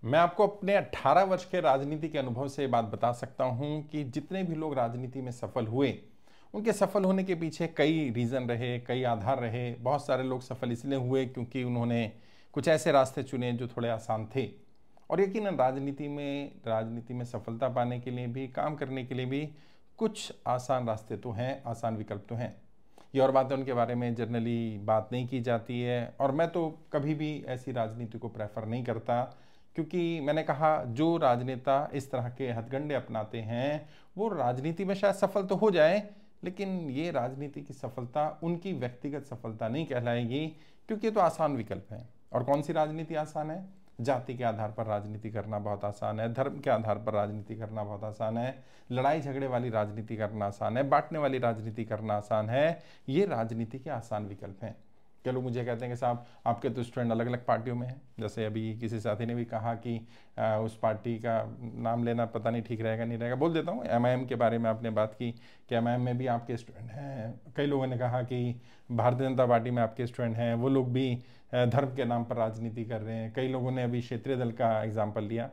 मैं आपको अपने 18 वर्ष के राजनीति के अनुभव से ये बात बता सकता हूं कि जितने भी लोग राजनीति में सफल हुए, उनके सफल होने के पीछे कई रीज़न रहे, कई आधार रहे। बहुत सारे लोग सफल इसलिए हुए क्योंकि उन्होंने कुछ ऐसे रास्ते चुने जो थोड़े आसान थे। और यकीनन राजनीति में सफलता पाने के लिए भी, काम करने के लिए भी कुछ आसान रास्ते तो हैं, आसान विकल्प तो हैं। ये और बात है, उनके बारे में जनरली बात नहीं की जाती है। और मैं तो कभी भी ऐसी राजनीति को प्रेफर नहीं करता, क्योंकि मैंने कहा जो राजनेता इस तरह के हथकंडे अपनाते हैं वो राजनीति में शायद सफल तो हो जाए, लेकिन ये राजनीति की सफलता उनकी व्यक्तिगत सफलता नहीं कहलाएगी, क्योंकि ये तो आसान विकल्प है। और कौन सी राजनीति आसान है? जाति के आधार पर राजनीति करना बहुत आसान है, धर्म के आधार पर राजनीति करना बहुत आसान है, लड़ाई झगड़े वाली राजनीति करना आसान है, बांटने वाली राजनीति करना आसान है। ये राजनीति के आसान विकल्प हैं। क्या लोग मुझे कहते हैं कि साहब आपके तो स्टूडेंट अलग अलग पार्टियों में हैं। जैसे अभी किसी साथी ने भी कहा कि उस पार्टी का नाम लेना पता नहीं ठीक रहेगा नहीं रहेगा, बोल देता हूँ। एमआईएम के बारे में आपने बात की कि एमआईएम में भी आपके स्टूडेंट हैं। कई लोगों ने कहा कि भारतीय जनता पार्टी में आपके स्टूडेंट हैं, वो लोग भी धर्म के नाम पर राजनीति कर रहे हैं। कई लोगों ने अभी क्षेत्रीय दल का एग्जाम्पल लिया।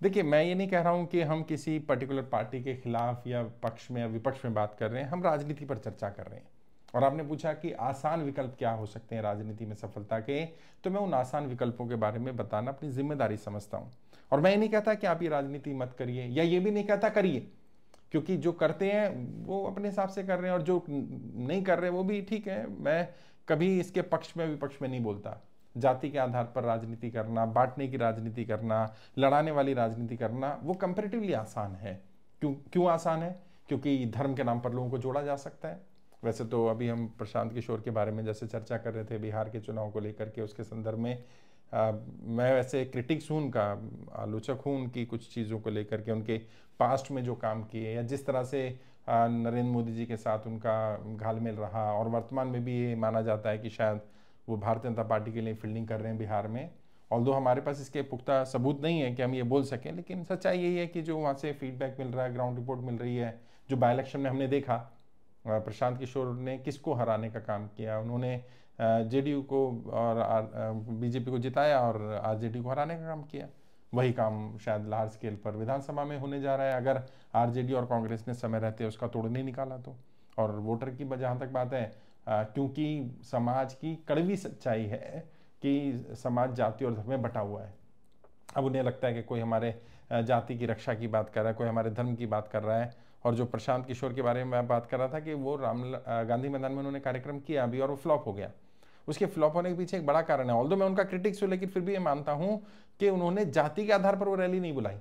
देखिए, मैं ये नहीं कह रहा हूँ कि हम किसी पर्टिकुलर पार्टी के खिलाफ या पक्ष में या विपक्ष में बात कर रहे हैं, हम राजनीति पर चर्चा कर रहे हैं। और आपने पूछा कि आसान विकल्प क्या हो सकते हैं राजनीति में सफलता के, तो मैं उन आसान विकल्पों के बारे में बताना अपनी जिम्मेदारी समझता हूं। और मैं ये नहीं कहता कि आप ये राजनीति मत करिए, या ये भी नहीं कहता करिए, क्योंकि जो करते हैं वो अपने हिसाब से कर रहे हैं और जो नहीं कर रहे वो भी ठीक है। मैं कभी इसके पक्ष में विपक्ष में नहीं बोलता। जाति के आधार पर राजनीति करना, बांटने की राजनीति करना, लड़ाने वाली राजनीति करना, वो कंपेरेटिवली आसान है। क्यों क्यों आसान है? क्योंकि धर्म के नाम पर लोगों को जोड़ा जा सकता है। वैसे तो अभी हम प्रशांत किशोर के बारे में जैसे चर्चा कर रहे थे बिहार के चुनाव को लेकर के, उसके संदर्भ में मैं वैसे क्रिटिक्स हूँ उनका, आलोचक हूँ उनकी कुछ चीज़ों को लेकर के, उनके पास्ट में जो काम किए या जिस तरह से नरेंद्र मोदी जी के साथ उनका घालमेल रहा, और वर्तमान में भी ये माना जाता है कि शायद वो भारतीय जनता पार्टी के लिए फील्डिंग कर रहे हैं बिहार में। ऑल्दो हमारे पास इसके पुख्ता सबूत नहीं है कि हम ये बोल सकें, लेकिन सच्चाई यही है कि जो वहाँ से फीडबैक मिल रहा है, ग्राउंड रिपोर्ट मिल रही है, जो बाई इलेक्शन में हमने देखा प्रशांत किशोर ने किसको हराने का काम किया। उन्होंने जेडीयू को और बीजेपी को जिताया और आरजेडी को हराने का काम किया। वही काम शायद लार्ज स्केल पर विधानसभा में होने जा रहा है, अगर आरजेडी और कांग्रेस ने समय रहते उसका तोड़ नहीं निकाला तो। और वोटर की जहाँ तक बात है, क्योंकि समाज की कड़वी सच्चाई है कि समाज जाति और धर्म में बटा हुआ है। अब उन्हें लगता है कि कोई हमारे जाति की रक्षा की बात कर रहा है, कोई हमारे धर्म की बात कर रहा है। और जो प्रशांत किशोर के बारे में मैं बात कर रहा था कि वो गांधी मैदान में उन्होंने कार्यक्रम किया अभी, और वो फ्लॉप हो गया। उसके फ्लॉप होने के पीछे एक बड़ा कारण है। ऑल्दो मैं उनका क्रिटिक्स हूँ, लेकिन फिर भी ये मानता हूँ कि उन्होंने जाति के आधार पर वो रैली नहीं बुलाई,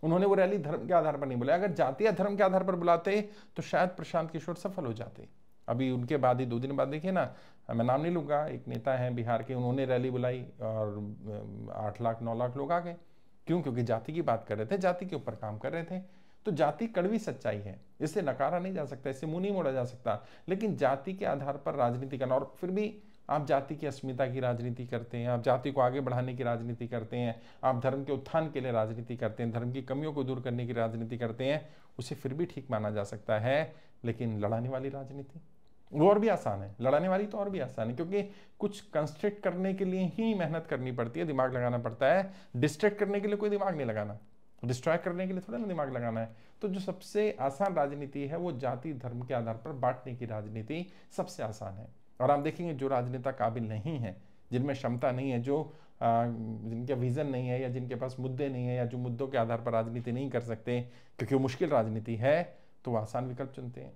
उन्होंने वो रैली धर्म के आधार पर नहीं बुलाई। अगर जाति या धर्म के आधार पर बुलाते तो शायद प्रशांत किशोर सफल हो जाते। अभी उनके बाद ही 2 दिन बाद देखिए ना, मैं नाम नहीं लूँगा, एक नेता हैं बिहार के, उन्होंने रैली बुलाई और 8 लाख 9 लाख लोग आ गए। क्यों? क्योंकि जाति की बात कर रहे थे, जाति के ऊपर काम कर रहे थे। तो जाति कड़वी सच्चाई है, इससे नकारा नहीं जा सकता, इससे मुंह नहीं मोड़ा जा सकता। लेकिन जाति के आधार पर राजनीति करना, और फिर भी आप जाति की अस्मिता की राजनीति करते हैं, आप जाति को आगे बढ़ाने की राजनीति करते हैं, आप धर्म के उत्थान के लिए राजनीति करते हैं, धर्म की कमियों को दूर करने की राजनीति करते हैं, उसे फिर भी ठीक माना जा सकता है। लेकिन लड़ाने वाली राजनीति वो और भी आसान है, लड़ाने वाली तो और भी आसान है, क्योंकि कुछ कंस्ट्रक्ट करने के लिए ही मेहनत करनी पड़ती है, दिमाग लगाना पड़ता है। डिस्ट्रैक्ट करने के लिए कोई दिमाग नहीं लगाना, डिस्ट्रॉय करने के लिए थोड़ा ना दिमाग लगाना है। तो जो सबसे आसान राजनीति है वो जाति धर्म के आधार पर बांटने की राजनीति सबसे आसान है। और आप देखेंगे जो राजनेता काबिल नहीं है, जिनमें क्षमता नहीं है, जो जिनका विजन नहीं है, या जिनके पास मुद्दे नहीं है, या जो मुद्दों के आधार पर राजनीति नहीं कर सकते क्योंकि वो मुश्किल राजनीति है, तो वो आसान विकल्प चुनते हैं।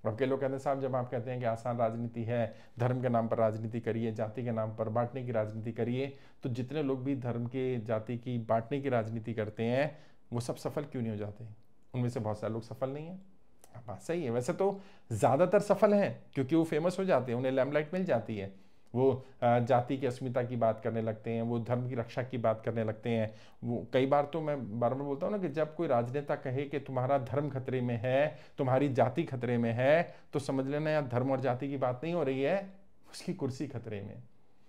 अब के लोग कहते हैं साहब, जब आप कहते हैं कि आसान राजनीति है, धर्म के नाम पर राजनीति करिए, जाति के नाम पर बांटने की राजनीति करिए, तो जितने लोग भी धर्म के जाति की बांटने की राजनीति करते हैं वो सब सफल क्यों नहीं हो जाते? उनमें से बहुत सारे लोग सफल नहीं हैं। बात सही है, वैसे तो ज़्यादातर सफल हैं क्योंकि वो फेमस हो जाते हैं, उन्हें लैम्पलाइट मिल जाती है, वो जाति की अस्मिता की बात करने लगते हैं, वो धर्म की रक्षा की बात करने लगते हैं। वो कई बार तो मैं बार बार बोलता हूँ ना कि जब कोई राजनेता कहे कि तुम्हारा धर्म खतरे में है, तुम्हारी जाति खतरे में है, तो समझ लेना यार धर्म और जाति की बात नहीं हो रही है, उसकी कुर्सी खतरे में।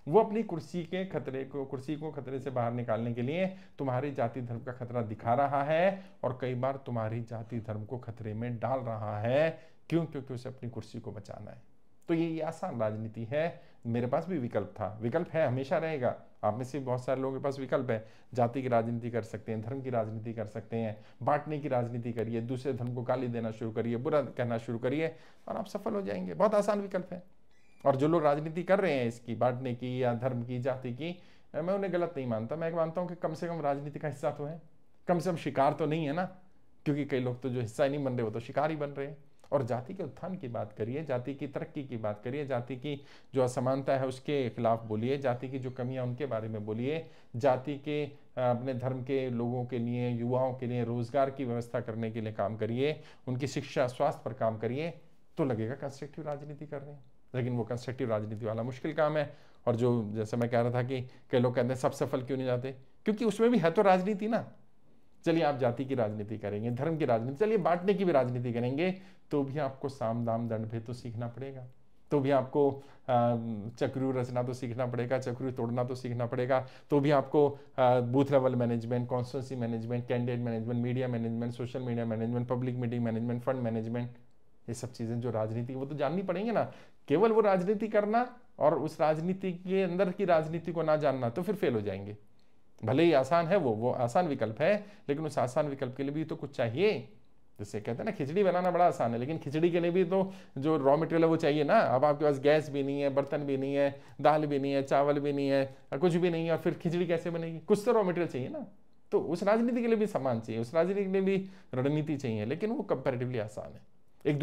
वो अपनी कुर्सी को खतरे से बाहर निकालने के लिए तुम्हारी जाति धर्म का खतरा दिखा रहा है, और कई बार तुम्हारी जाति धर्म को खतरे में डाल रहा है। क्यों? क्योंकि उसे अपनी कुर्सी को बचाना है। तो ये आसान राजनीति है। मेरे पास भी विकल्प था, विकल्प है, हमेशा रहेगा। आप में से बहुत सारे लोगों के पास विकल्प है। जाति की राजनीति कर सकते हैं, धर्म की राजनीति कर सकते हैं, बांटने की राजनीति करिए, दूसरे धर्म को गाली देना शुरू करिए, बुरा कहना शुरू करिए और आप सफल हो जाएंगे। बहुत आसान विकल्प है। और जो लोग राजनीति कर रहे हैं इसकी, बांटने की या धर्म की, जाति की, मैं उन्हें गलत नहीं मानता। मैं मानता हूं कि कम से कम राजनीति का हिस्सा तो है, कम से कम शिकार तो नहीं है ना। क्योंकि कई लोग तो जो हिस्सा ही नहीं बन रहे, वो तो शिकार ही बन रहे हैं। और जाति के उत्थान की बात करिए, जाति की तरक्की की बात करिए, जाति की जो असमानता है उसके खिलाफ बोलिए, जाति की जो कमियां उनके बारे में बोलिए, जाति के अपने धर्म के लोगों के लिए, युवाओं के लिए रोजगार की व्यवस्था करने के लिए काम करिए, उनकी शिक्षा स्वास्थ्य पर काम करिए, तो लगेगा कंस्ट्रक्टिव राजनीति कर रहे हैं। लेकिन वो कंस्ट्रक्टिव राजनीति वाला मुश्किल काम है। और जो जैसे मैं कह रहा था कि कई लोग कहते हैं सब सफल क्यों नहीं जाते, क्योंकि उसमें भी है तो राजनीति ना। चलिए आप जाति की राजनीति करेंगे, धर्म की राजनीति, चलिए बांटने की भी राजनीति करेंगे, तो भी आपको साम दाम दंड भेद तो सीखना पड़ेगा, तो भी आपको चक्र रचना तो सीखना पड़ेगा, चक्र तोड़ना तो सीखना पड़ेगा, तो भी आपको booth level management, constituency management, candidate management, media management, social media management, public meeting management, fund management, ये सब चीजें जो राजनीति वो तो जाननी पड़ेंगे ना। केवल वो राजनीति करना और उस राजनीति के अंदर की राजनीति को ना जानना, तो फिर फेल हो जाएंगे। भले ही आसान है, वो आसान विकल्प है, लेकिन उस आसान विकल्प के लिए भी तो कुछ चाहिए। जैसे कहते हैं ना, खिचड़ी बनाना बड़ा आसान है, लेकिन खिचड़ी के लिए भी तो जो रॉ मटेरियल है वो चाहिए ना। अब आपके पास गैस भी नहीं है, बर्तन भी नहीं है, दाल भी नहीं है, चावल भी नहीं है, कुछ भी नहीं है, और फिर खिचड़ी कैसे बनेगी? कुछ तो रॉ मटेरियल चाहिए ना। तो उस राजनीति के लिए भी सामान चाहिए, उस राजनीति के लिए भी रणनीति चाहिए, लेकिन वो कंपैरेटिवली आसान है। एक